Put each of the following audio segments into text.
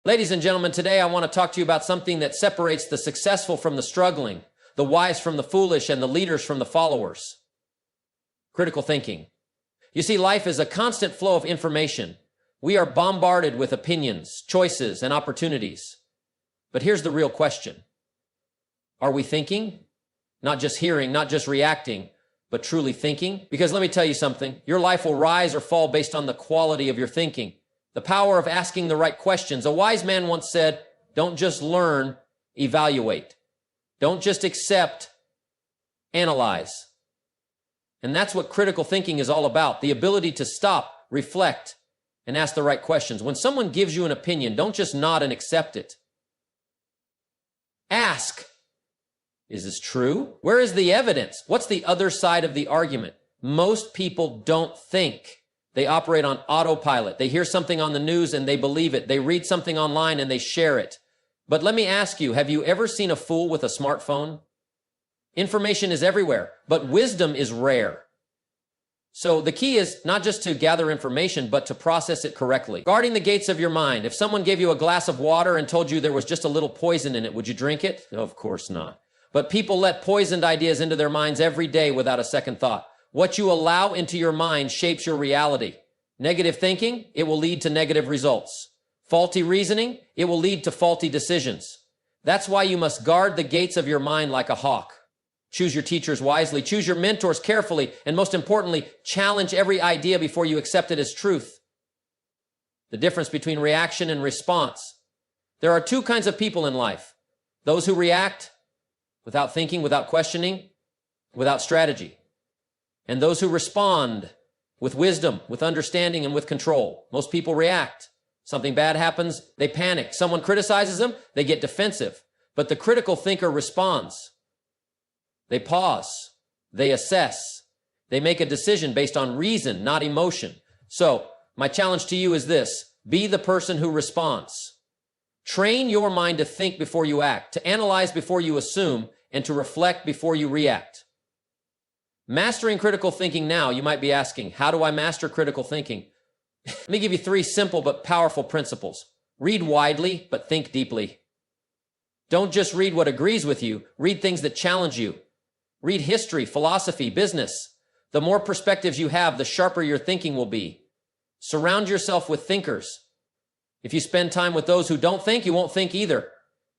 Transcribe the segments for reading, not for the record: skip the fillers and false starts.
Ladies and gentlemen, today I want to talk to you about something that separates the successful from the struggling, the wise from the foolish, and the leaders from the followers. Critical thinking. You see, life is a constant flow of information. We are bombarded with opinions, choices, and opportunities. But here's the real question. Are we thinking? Not just hearing, not just reacting, but truly thinking? Because let me tell you something, your life will rise or fall based on the quality of your thinking. The power of asking the right questions. A wise man once said, don't just learn, evaluate. Don't just accept, analyze. And that's what critical thinking is all about, the ability to stop, reflect, and ask the right questions. When someone gives you an opinion, don't just nod and accept it. Ask, is this true? Where is the evidence? What's the other side of the argument? Most people don't think. They operate on autopilot. They hear something on the news and they believe it. They read something online and they share it. But let me ask you, have you ever seen a fool with a smartphone? Information is everywhere, but wisdom is rare. So the key is not just to gather information, but to process it correctly. Guarding the gates of your mind. If someone gave you a glass of water and told you there was just a little poison in it, would you drink it? Of course not. But people let poisoned ideas into their minds every day without a second thought. What you allow into your mind shapes your reality. Negative thinking, it will lead to negative results. Faulty reasoning, it will lead to faulty decisions. That's why you must guard the gates of your mind like a hawk. Choose your teachers wisely, choose your mentors carefully, and most importantly, challenge every idea before you accept it as truth. The difference between reaction and response. There are two kinds of people in life. Those who react without thinking, without questioning, without strategy. And those who respond with wisdom, with understanding, and with control. Most people react. Something bad happens, they panic. Someone criticizes them, they get defensive. But the critical thinker responds. They pause. They assess. They make a decision based on reason, not emotion. So, my challenge to you is this. Be the person who responds. Train your mind to think before you act, to analyze before you assume, and to reflect before you react. Mastering critical thinking now, you might be asking, how do I master critical thinking? Let me give you 3 simple but powerful principles. Read widely, but think deeply. Don't just read what agrees with you. Read things that challenge you. Read history, philosophy, business. The more perspectives you have, the sharper your thinking will be. Surround yourself with thinkers. If you spend time with those who don't think, you won't think either.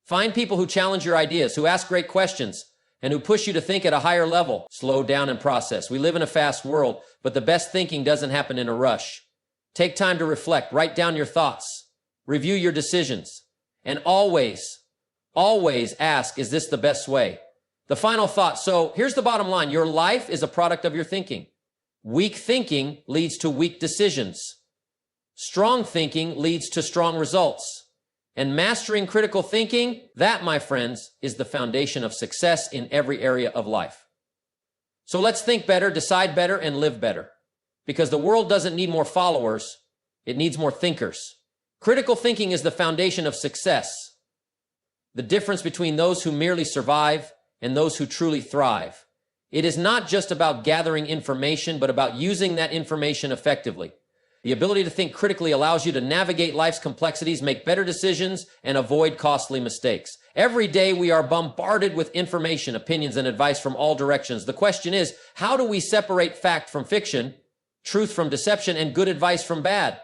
Find people who challenge your ideas, who ask great questions, and who push you to think at a higher level. Slow down and process. We live in a fast world, but the best thinking doesn't happen in a rush. Take time to reflect. Write down your thoughts. Review your decisions. And always ask, is this the best way? The final thought. So here's the bottom line. Your life is a product of your thinking. Weak thinking leads to weak decisions. Strong thinking leads to strong results. And mastering critical thinking, that, my friends, is the foundation of success in every area of life. So let's think better, decide better, and live better. Because the world doesn't need more followers, it needs more thinkers. Critical thinking is the foundation of success. The difference between those who merely survive and those who truly thrive. It is not just about gathering information, but about using that information effectively. The ability to think critically allows you to navigate life's complexities, make better decisions, and avoid costly mistakes. Every day we are bombarded with information, opinions, and advice from all directions. The question is, how do we separate fact from fiction, truth from deception, and good advice from bad?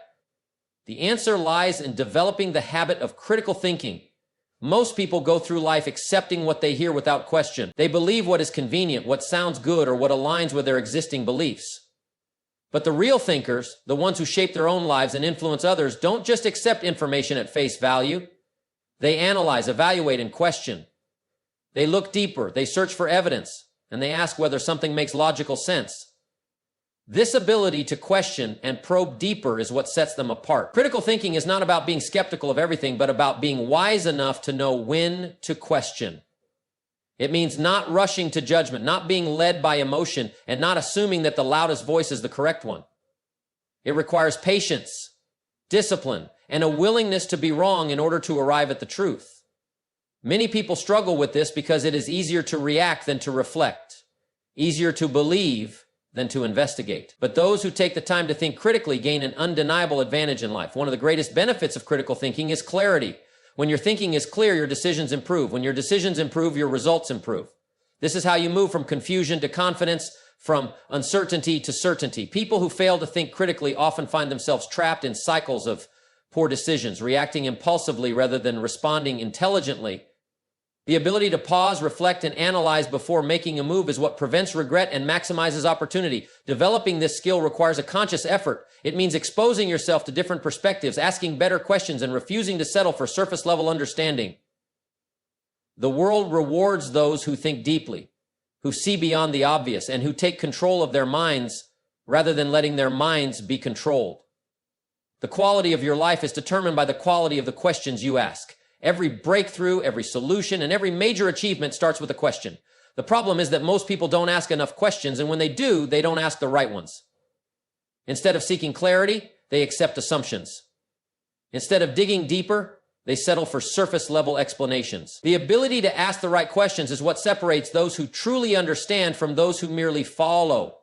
The answer lies in developing the habit of critical thinking. Most people go through life accepting what they hear without question. They believe what is convenient, what sounds good, or what aligns with their existing beliefs. But the real thinkers, the ones who shape their own lives and influence others, don't just accept information at face value. They analyze, evaluate, and question. They look deeper, they search for evidence, and they ask whether something makes logical sense. This ability to question and probe deeper is what sets them apart. Critical thinking is not about being skeptical of everything, but about being wise enough to know when to question. It means not rushing to judgment, not being led by emotion, and not assuming that the loudest voice is the correct one. It requires patience, discipline, and a willingness to be wrong in order to arrive at the truth. Many people struggle with this because it is easier to react than to reflect, easier to believe than to investigate. But those who take the time to think critically gain an undeniable advantage in life. One of the greatest benefits of critical thinking is clarity. When your thinking is clear, your decisions improve. When your decisions improve, your results improve. This is how you move from confusion to confidence, from uncertainty to certainty. People who fail to think critically often find themselves trapped in cycles of poor decisions, reacting impulsively rather than responding intelligently. The ability to pause, reflect, and analyze before making a move is what prevents regret and maximizes opportunity. Developing this skill requires a conscious effort. It means exposing yourself to different perspectives, asking better questions, and refusing to settle for surface-level understanding. The world rewards those who think deeply, who see beyond the obvious, and who take control of their minds rather than letting their minds be controlled. The quality of your life is determined by the quality of the questions you ask. Every breakthrough, every solution, and every major achievement starts with a question. The problem is that most people don't ask enough questions, and when they do, they don't ask the right ones. Instead of seeking clarity, they accept assumptions. Instead of digging deeper, they settle for surface-level explanations. The ability to ask the right questions is what separates those who truly understand from those who merely follow.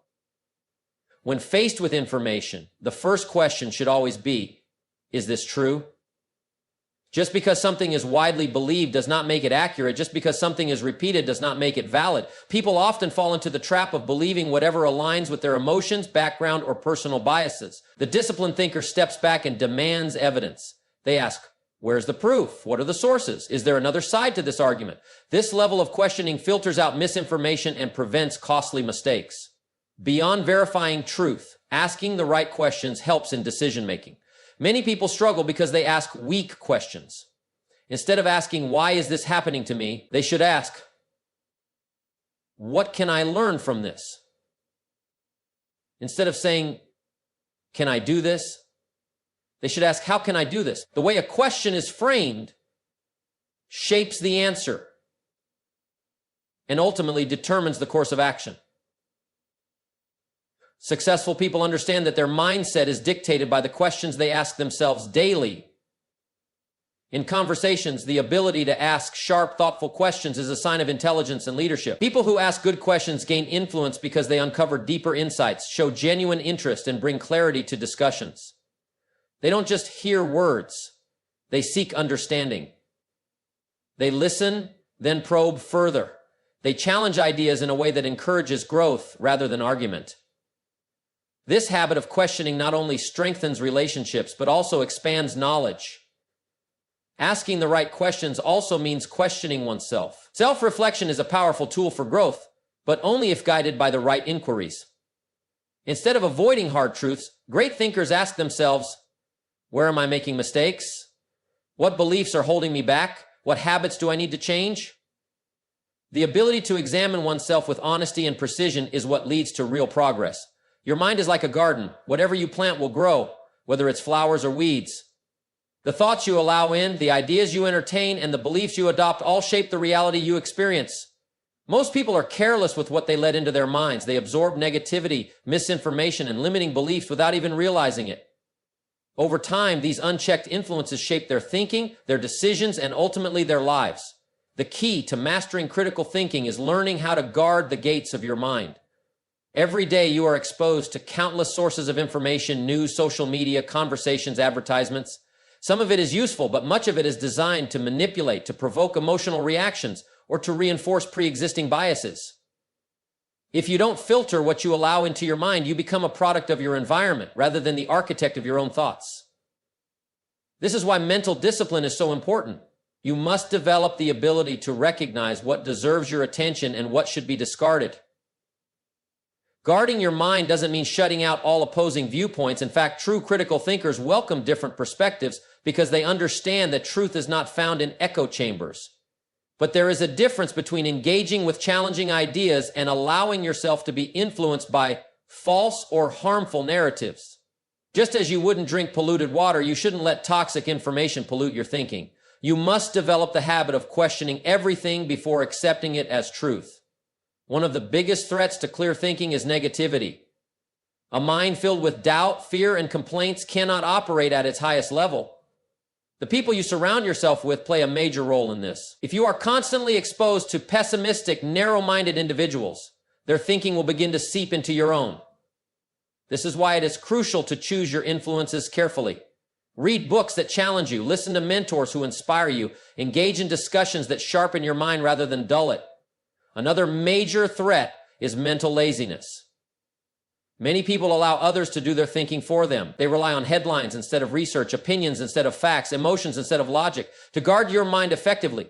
When faced with information, the first question should always be, is this true? Just because something is widely believed does not make it accurate. Just because something is repeated does not make it valid. People often fall into the trap of believing whatever aligns with their emotions, background, or personal biases. The disciplined thinker steps back and demands evidence. They ask, where's the proof? What are the sources? Is there another side to this argument? This level of questioning filters out misinformation and prevents costly mistakes. Beyond verifying truth, asking the right questions helps in decision-making. Many people struggle because they ask weak questions. Instead of asking, why is this happening to me? They should ask, what can I learn from this? Instead of saying, can I do this? They should ask, how can I do this? The way a question is framed shapes the answer and ultimately determines the course of action. Successful people understand that their mindset is dictated by the questions they ask themselves daily. In conversations, the ability to ask sharp, thoughtful questions is a sign of intelligence and leadership. People who ask good questions gain influence because they uncover deeper insights, show genuine interest, and bring clarity to discussions. They don't just hear words, they seek understanding. They listen, then probe further. They challenge ideas in a way that encourages growth rather than argument. This habit of questioning not only strengthens relationships, but also expands knowledge. Asking the right questions also means questioning oneself. Self-reflection is a powerful tool for growth, but only if guided by the right inquiries. Instead of avoiding hard truths, great thinkers ask themselves, where am I making mistakes? What beliefs are holding me back? What habits do I need to change? The ability to examine oneself with honesty and precision is what leads to real progress. Your mind is like a garden. Whatever you plant will grow, whether it's flowers or weeds. The thoughts you allow in, the ideas you entertain, and the beliefs you adopt all shape the reality you experience. Most people are careless with what they let into their minds. They absorb negativity, misinformation, and limiting beliefs without even realizing it. Over time, these unchecked influences shape their thinking, their decisions, and ultimately their lives. The key to mastering critical thinking is learning how to guard the gates of your mind. Every day you are exposed to countless sources of information, news, social media, conversations, advertisements. Some of it is useful, but much of it is designed to manipulate, to provoke emotional reactions, or to reinforce pre-existing biases. If you don't filter what you allow into your mind, you become a product of your environment rather than the architect of your own thoughts. This is why mental discipline is so important. You must develop the ability to recognize what deserves your attention and what should be discarded. Guarding your mind doesn't mean shutting out all opposing viewpoints. In fact, true critical thinkers welcome different perspectives because they understand that truth is not found in echo chambers. But there is a difference between engaging with challenging ideas and allowing yourself to be influenced by false or harmful narratives. Just as you wouldn't drink polluted water, you shouldn't let toxic information pollute your thinking. You must develop the habit of questioning everything before accepting it as truth. One of the biggest threats to clear thinking is negativity. A mind filled with doubt, fear, and complaints cannot operate at its highest level. The people you surround yourself with play a major role in this. If you are constantly exposed to pessimistic, narrow-minded individuals, their thinking will begin to seep into your own. This is why it is crucial to choose your influences carefully. Read books that challenge you, listen to mentors who inspire you, engage in discussions that sharpen your mind rather than dull it. Another major threat is mental laziness. Many people allow others to do their thinking for them. They rely on headlines instead of research, opinions instead of facts, emotions instead of logic. To guard your mind effectively,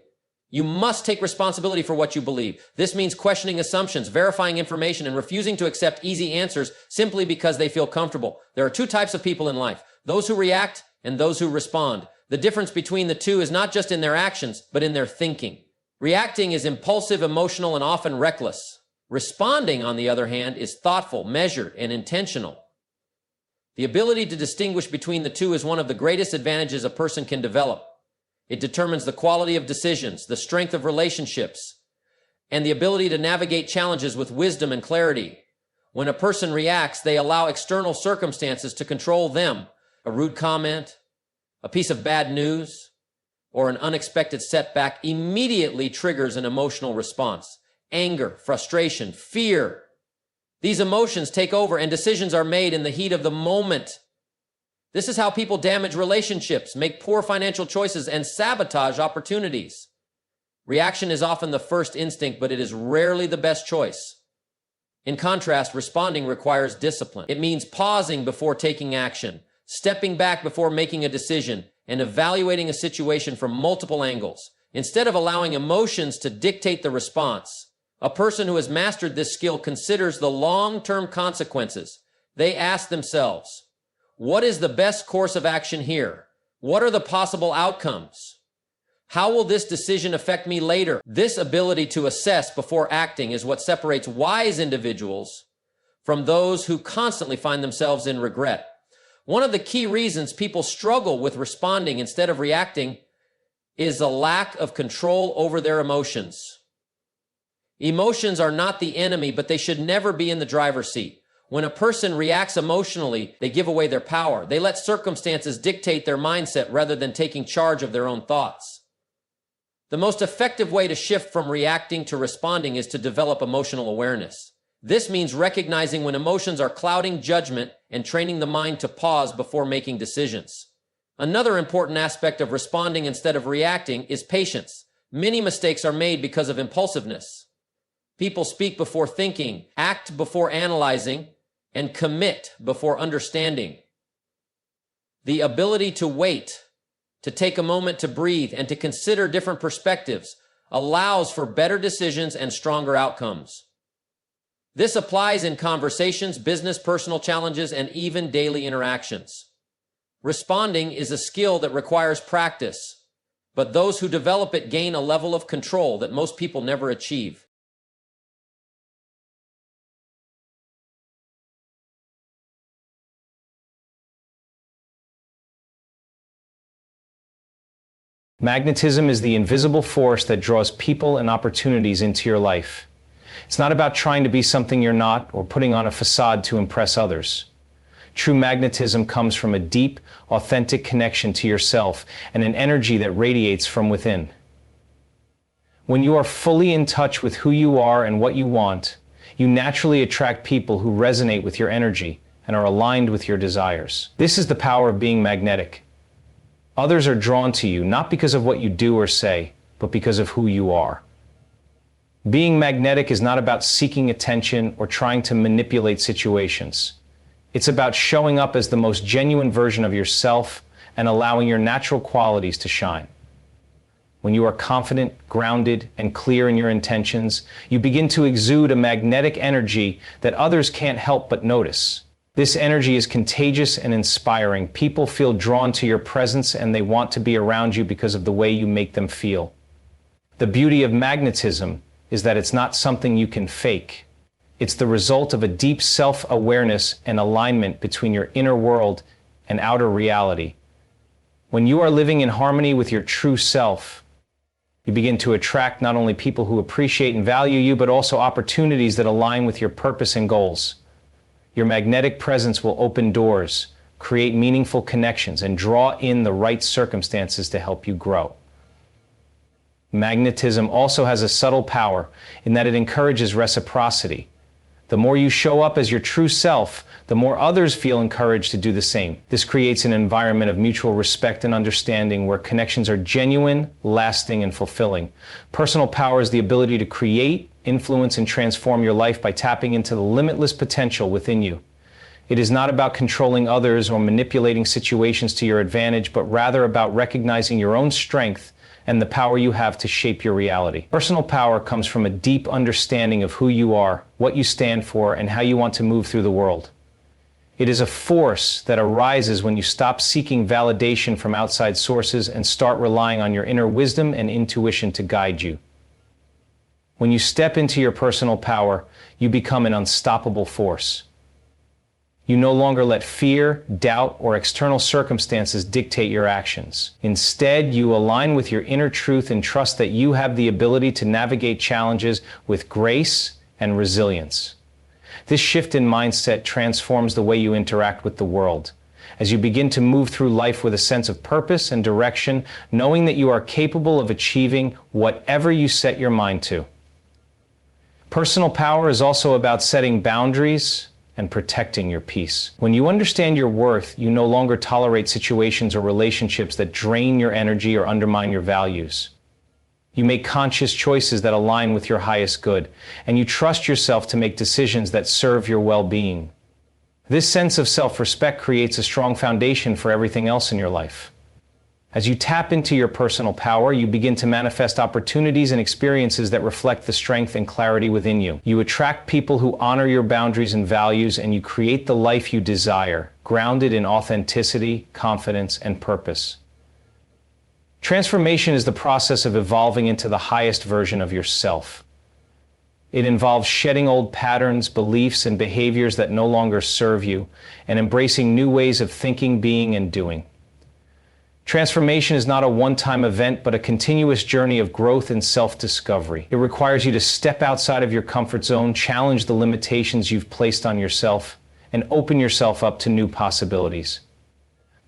you must take responsibility for what you believe. This means questioning assumptions, verifying information, and refusing to accept easy answers simply because they feel comfortable. There are two types of people in life: those who react and those who respond. The difference between the two is not just in their actions, but in their thinking. Reacting is impulsive, emotional, and often reckless. Responding, on the other hand, is thoughtful, measured, and intentional. The ability to distinguish between the two is one of the greatest advantages a person can develop. It determines the quality of decisions, the strength of relationships, and the ability to navigate challenges with wisdom and clarity. When a person reacts, they allow external circumstances to control them. A rude comment, a piece of bad news, or an unexpected setback immediately triggers an emotional response. Anger, frustration, fear. These emotions take over and decisions are made in the heat of the moment. This is how people damage relationships, make poor financial choices, and sabotage opportunities. Reaction is often the first instinct, but it is rarely the best choice. In contrast, responding requires discipline. It means pausing before taking action, stepping back before making a decision, and evaluating a situation from multiple angles. Instead of allowing emotions to dictate the response, a person who has mastered this skill considers the long-term consequences. They ask themselves, what is the best course of action here? What are the possible outcomes? How will this decision affect me later? This ability to assess before acting is what separates wise individuals from those who constantly find themselves in regret. One of the key reasons people struggle with responding instead of reacting is a lack of control over their emotions. Emotions are not the enemy, but they should never be in the driver's seat. When a person reacts emotionally, they give away their power. They let circumstances dictate their mindset rather than taking charge of their own thoughts. The most effective way to shift from reacting to responding is to develop emotional awareness. This means recognizing when emotions are clouding judgment and training the mind to pause before making decisions. Another important aspect of responding instead of reacting is patience. Many mistakes are made because of impulsiveness. People speak before thinking, act before analyzing, and commit before understanding. The ability to wait, to take a moment to breathe, and to consider different perspectives allows for better decisions and stronger outcomes. This applies in conversations, business, personal challenges, and even daily interactions. Responding is a skill that requires practice, but those who develop it gain a level of control that most people never achieve. Magnetism is the invisible force that draws people and opportunities into your life. It's not about trying to be something you're not or putting on a facade to impress others. True magnetism comes from a deep, authentic connection to yourself and an energy that radiates from within. When you are fully in touch with who you are and what you want, you naturally attract people who resonate with your energy and are aligned with your desires. This is the power of being magnetic. Others are drawn to you not because of what you do or say, but because of who you are. Being magnetic is not about seeking attention or trying to manipulate situations. It's about showing up as the most genuine version of yourself and allowing your natural qualities to shine. When you are confident, grounded, and clear in your intentions, you begin to exude a magnetic energy that others can't help but notice. This energy is contagious and inspiring. People feel drawn to your presence and they want to be around you because of the way you make them feel. The beauty of magnetism is that it's not something you can fake. It's the result of a deep self-awareness and alignment between your inner world and outer reality. When you are living in harmony with your true self, you begin to attract not only people who appreciate and value you, but also opportunities that align with your purpose and goals. Your magnetic presence will open doors, create meaningful connections, and draw in the right circumstances to help you grow. Magnetism also has a subtle power in that it encourages reciprocity. The more you show up as your true self, the more others feel encouraged to do the same. This creates an environment of mutual respect and understanding where connections are genuine, lasting, and fulfilling. Personal power is the ability to create, influence, and transform your life by tapping into the limitless potential within you. It is not about controlling others or manipulating situations to your advantage, but rather about recognizing your own strength and the power you have to shape your reality. Personal power comes from a deep understanding of who you are, what you stand for, and how you want to move through the world. It is a force that arises when you stop seeking validation from outside sources and start relying on your inner wisdom and intuition to guide you. When you step into your personal power, you become an unstoppable force. You no longer let fear, doubt, or external circumstances dictate your actions. Instead, you align with your inner truth and trust that you have the ability to navigate challenges with grace and resilience. This shift in mindset transforms the way you interact with the world. As you begin to move through life with a sense of purpose and direction, knowing that you are capable of achieving whatever you set your mind to. Personal power is also about setting boundaries and protecting your peace. When you understand your worth, you no longer tolerate situations or relationships that drain your energy or undermine your values. You make conscious choices that align with your highest good, and you trust yourself to make decisions that serve your well-being. This sense of self-respect creates a strong foundation for everything else in your life. As you tap into your personal power, you begin to manifest opportunities and experiences that reflect the strength and clarity within you. You attract people who honor your boundaries and values, and you create the life you desire, grounded in authenticity, confidence, and purpose. Transformation is the process of evolving into the highest version of yourself. It involves shedding old patterns, beliefs, and behaviors that no longer serve you, and embracing new ways of thinking, being, and doing. Transformation is not a one-time event, but a continuous journey of growth and self-discovery. It requires you to step outside of your comfort zone, challenge the limitations you've placed on yourself, and open yourself up to new possibilities.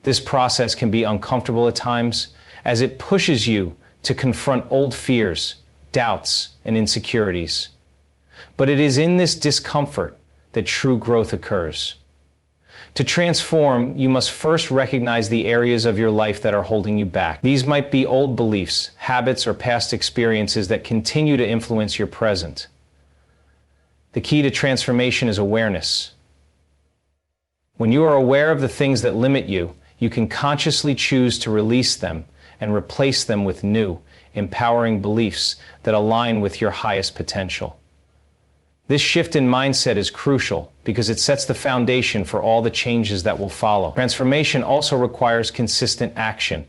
This process can be uncomfortable at times, as it pushes you to confront old fears, doubts, and insecurities. But it is in this discomfort that true growth occurs. To transform, you must first recognize the areas of your life that are holding you back. These might be old beliefs, habits, or past experiences that continue to influence your present. The key to transformation is awareness. When you are aware of the things that limit you, you can consciously choose to release them and replace them with new, empowering beliefs that align with your highest potential. This shift in mindset is crucial because it sets the foundation for all the changes that will follow. Transformation also requires consistent action.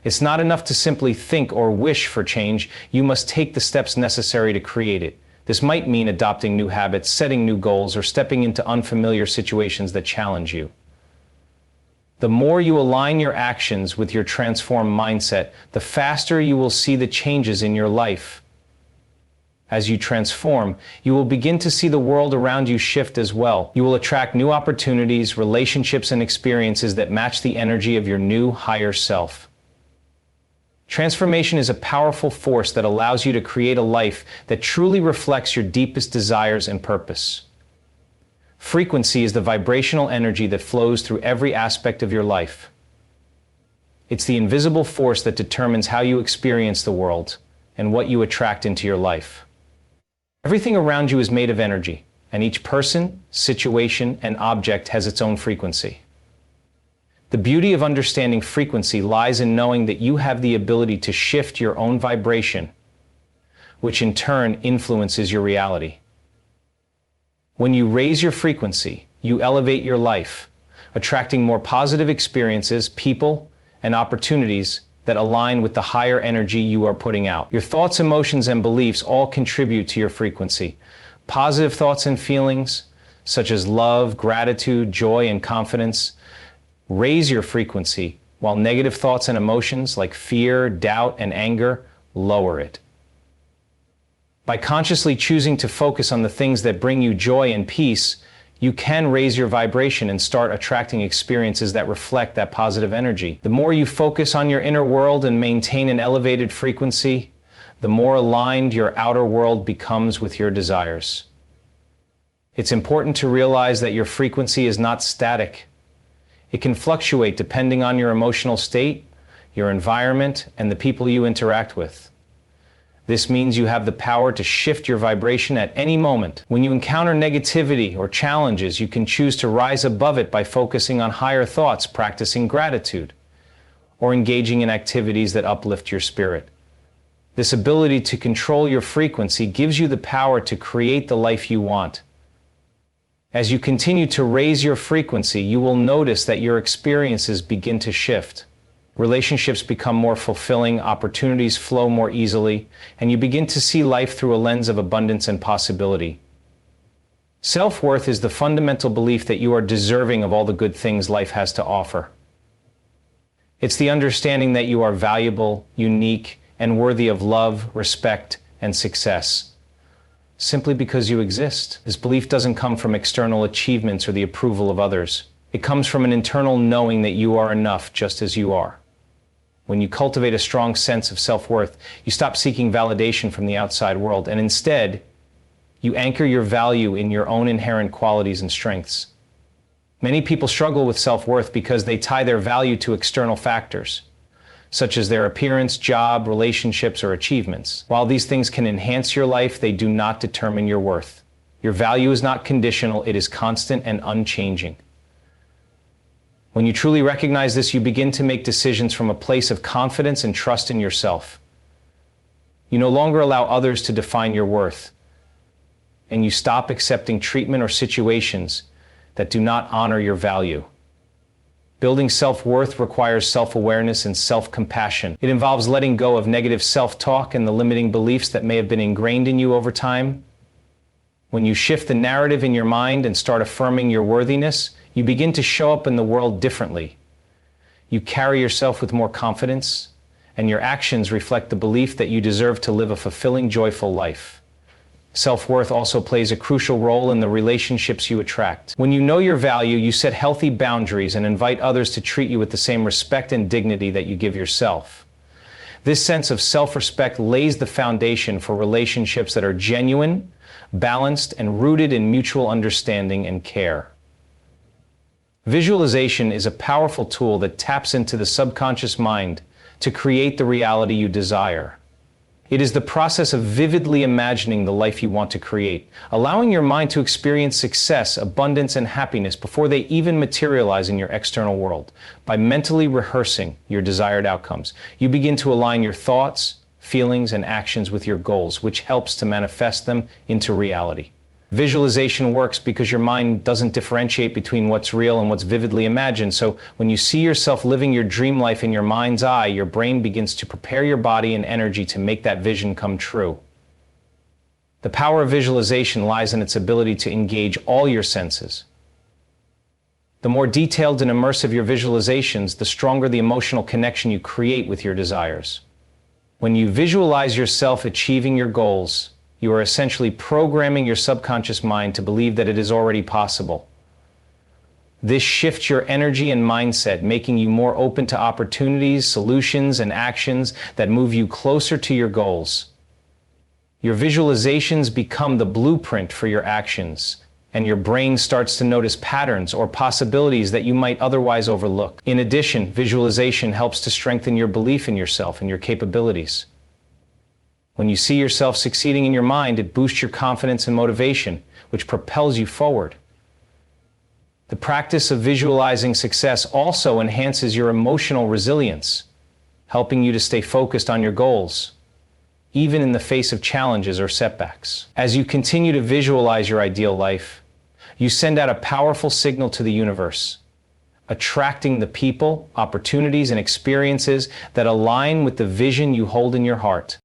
It's not enough to simply think or wish for change. You must take the steps necessary to create it. This might mean adopting new habits, setting new goals, or stepping into unfamiliar situations that challenge you. The more you align your actions with your transformed mindset, the faster you will see the changes in your life. As you transform, you will begin to see the world around you shift as well. You will attract new opportunities, relationships, and experiences that match the energy of your new, higher self. Transformation is a powerful force that allows you to create a life that truly reflects your deepest desires and purpose. Frequency is the vibrational energy that flows through every aspect of your life. It's the invisible force that determines how you experience the world and what you attract into your life. Everything around you is made of energy, and each person, situation, and object has its own frequency. The beauty of understanding frequency lies in knowing that you have the ability to shift your own vibration, which in turn influences your reality. When you raise your frequency, you elevate your life, attracting more positive experiences, people, and opportunities that align with the higher energy you are putting out. Your thoughts, emotions, and beliefs all contribute to your frequency. Positive thoughts and feelings, such as love, gratitude, joy, and confidence, raise your frequency, while negative thoughts and emotions like fear, doubt, and anger lower it. By consciously choosing to focus on the things that bring you joy and peace, you can raise your vibration and start attracting experiences that reflect that positive energy. The more you focus on your inner world and maintain an elevated frequency, the more aligned your outer world becomes with your desires. It's important to realize that your frequency is not static. It can fluctuate depending on your emotional state, your environment, and the people you interact with. This means you have the power to shift your vibration at any moment. When you encounter negativity or challenges, you can choose to rise above it by focusing on higher thoughts, practicing gratitude, or engaging in activities that uplift your spirit. This ability to control your frequency gives you the power to create the life you want. As you continue to raise your frequency, you will notice that your experiences begin to shift. Relationships become more fulfilling, opportunities flow more easily, and you begin to see life through a lens of abundance and possibility. Self-worth is the fundamental belief that you are deserving of all the good things life has to offer. It's the understanding that you are valuable, unique, and worthy of love, respect, and success, simply because you exist. This belief doesn't come from external achievements or the approval of others. It comes from an internal knowing that you are enough just as you are. When you cultivate a strong sense of self-worth, you stop seeking validation from the outside world, and instead, you anchor your value in your own inherent qualities and strengths. Many people struggle with self-worth because they tie their value to external factors, such as their appearance, job, relationships, or achievements. While these things can enhance your life, they do not determine your worth. Your value is not conditional, it is constant and unchanging. When you truly recognize this, you begin to make decisions from a place of confidence and trust in yourself. You no longer allow others to define your worth, and you stop accepting treatment or situations that do not honor your value. Building self-worth requires self-awareness and self-compassion. It involves letting go of negative self-talk and the limiting beliefs that may have been ingrained in you over time. When you shift the narrative in your mind and start affirming your worthiness, you begin to show up in the world differently. You carry yourself with more confidence, and your actions reflect the belief that you deserve to live a fulfilling, joyful life. Self-worth also plays a crucial role in the relationships you attract. When you know your value, you set healthy boundaries and invite others to treat you with the same respect and dignity that you give yourself. This sense of self-respect lays the foundation for relationships that are genuine, balanced, and rooted in mutual understanding and care. Visualization is a powerful tool that taps into the subconscious mind to create the reality you desire. It is the process of vividly imagining the life you want to create, allowing your mind to experience success, abundance, and happiness before they even materialize in your external world. By mentally rehearsing your desired outcomes, you begin to align your thoughts, feelings, and actions with your goals, which helps to manifest them into reality. Visualization works because your mind doesn't differentiate between what's real and what's vividly imagined. So when you see yourself living your dream life in your mind's eye, your brain begins to prepare your body and energy to make that vision come true. The power of visualization lies in its ability to engage all your senses. The more detailed and immersive your visualizations, the stronger the emotional connection you create with your desires. When you visualize yourself achieving your goals, you are essentially programming your subconscious mind to believe that it is already possible. This shifts your energy and mindset, making you more open to opportunities, solutions, and actions that move you closer to your goals. Your visualizations become the blueprint for your actions, and your brain starts to notice patterns or possibilities that you might otherwise overlook. In addition, visualization helps to strengthen your belief in yourself and your capabilities. When you see yourself succeeding in your mind, it boosts your confidence and motivation, which propels you forward. The practice of visualizing success also enhances your emotional resilience, helping you to stay focused on your goals, even in the face of challenges or setbacks. As you continue to visualize your ideal life, you send out a powerful signal to the universe, attracting the people, opportunities, and experiences that align with the vision you hold in your heart.